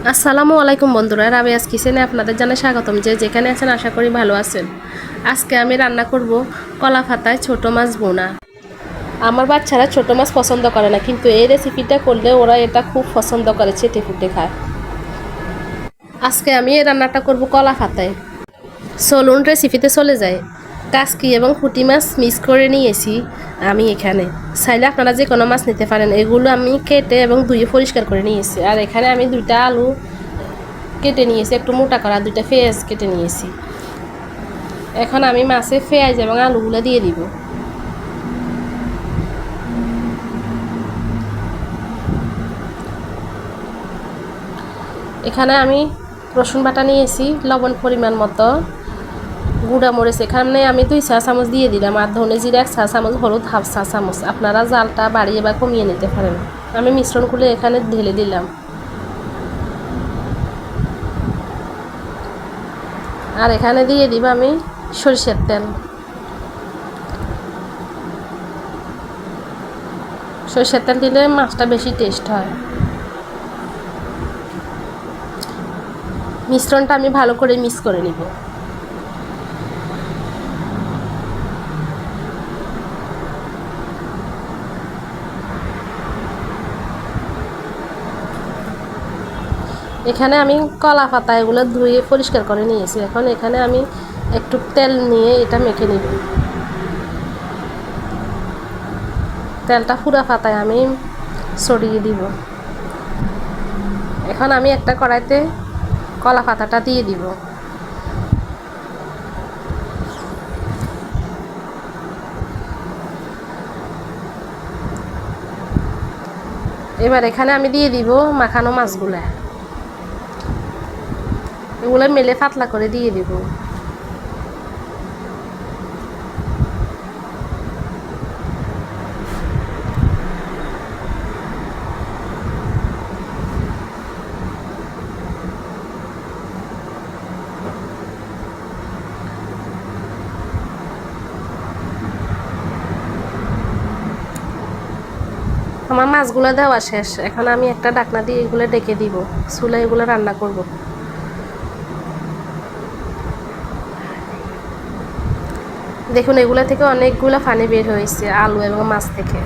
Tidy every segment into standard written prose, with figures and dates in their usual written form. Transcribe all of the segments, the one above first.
আসসালামু আলাইকুম বন্ধুরা, রাবেয়াস কিচেনে আপনাদের জানাই স্বাগতম। যেখানে আছেন আশা করি ভালো আছেন। আজকে আমি রান্না করব কলা পাতায় ছোট মাছ ভুনা। আমার বাচ্চারা ছোট মাছ পছন্দ করে না, কিন্তু এই রেসিপিটা করলে ওরা এটা খুব পছন্দ করে, চেটে ফুটে খায়। আজকে আমি এই রান্নাটা করব কলা পাতায়। চলুন রেসিপিতে চলে যায়। কাসকি এবং পুঁটি মাছ মিক্স করে নিয়েছি আমি এখানে। চাইলে আপনারা যে কোনো মাছ নিতে পারেন। এগুলো আমি কেটে এবং ধুয়ে পরিষ্কার করে নিয়েছি। আর এখানে আমি 2টা আলু কেটে নিয়েছি, একটু মোটা করা 2টা পেঁয়াজ কেটে নিয়েছি। এখন আমি মাছে পেঁয়াজ এবং আলুগুলো দিয়ে দিব। এখানে আমি রসুন বাটা নিয়েছি, লবণ পরিমাণ মতো, গুঁড়া মরিচ এখানে আমি 2 চা চামচ দিয়ে দিলাম, আর ধনে জিরা 1 চা চামচ, হলুদ 1/2 চা চামচ। আপনারা জালটা বাড়িয়ে বা কমিয়ে নিতে পারেন। আমি মিশ্রণগুলো এখানে ঢেলে দিলাম। আর এখানে দিয়ে দিব আমি সরিষার তেল। সরিষার তেল দিলে মাছটা বেশি টেস্ট হয়। মিশ্রণটা আমি ভালো করে মিক্স করে নিব। এখানে আমি কলা পাতা এগুলো ধুয়ে পরিষ্কার করে নিয়েছি। এখন এখানে আমি একটু তেল নিয়ে এটা মেখে নিব। তেলটা পুরা পাতায় আমি ছড়িয়ে দিব। এখন আমি একটা কড়াইতে কলা পাতাটা দিয়ে দিব। এবার এখানে আমি দিয়ে দিব মাখানো মাছগুলা। এগুলো মেলে পাতলা করে দিয়ে দিব। আমার মাছগুলো দেওয়া শেষ। এখন আমি একটা ঢাকনা দিয়ে এগুলো ডেকে দিব। চুলায় এগুলো রান্না করব। দেখুন, এগুলো থেকে অনেকগুলো পানি বের হয়েছে আলু এবং মাছ থেকে।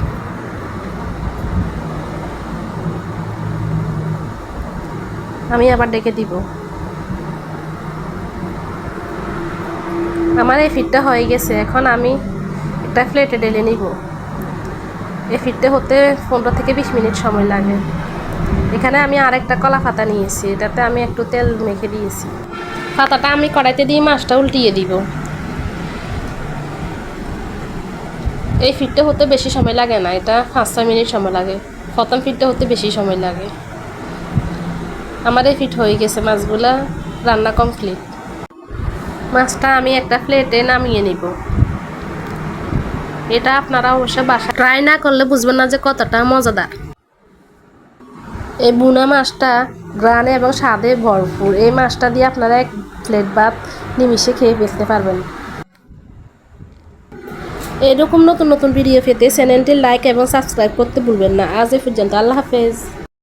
আমি আবার ডেকে দিব। আমার এই ফিটটা হয়ে গেছে। এখন আমি একটা প্লেটে ঢেলে নিব। এই ফিটটা হতে 15 থেকে 20 মিনিট সময় লাগে। এখানে আমি আরেকটা কলা পাতা নিয়েছি, এটাতে আমি একটু তেল মেখে দিয়েছি। পাতাটা আমি কড়াইতে দিয়ে মাছটা উল্টিয়ে দিব। এই ফিটটা হতে বেশি সময় লাগে না, এটা 5-6 মিনিট সময় লাগে। প্রথম ফিটটা হতে বেশি সময় লাগে। আমার এই ফিট হয়ে গেছে, মাছগুলা রান্না কমপ্লিট। মাছটা আমি একটা প্লেটে নামিয়ে নিব। এটা আপনারা অবশ্য বাসায় ট্রাই না করলে বুঝবেন না যে কতটা মজাদার। এই বুনা মাছটা গ্রানে এবং স্বাদে ভরপুর। এই মাছটা দিয়ে আপনারা 1 প্লেট ভাত নিমিষে খেয়ে ফেলতে পারবেন। এরকম নতুন নতুন ভিডিও পেতে চ্যানেলটি লাইক এবং সাবস্ক্রাইব করতে ভুলবেন না। আজ এই পর্যন্ত, আল্লাহ হাফেজ।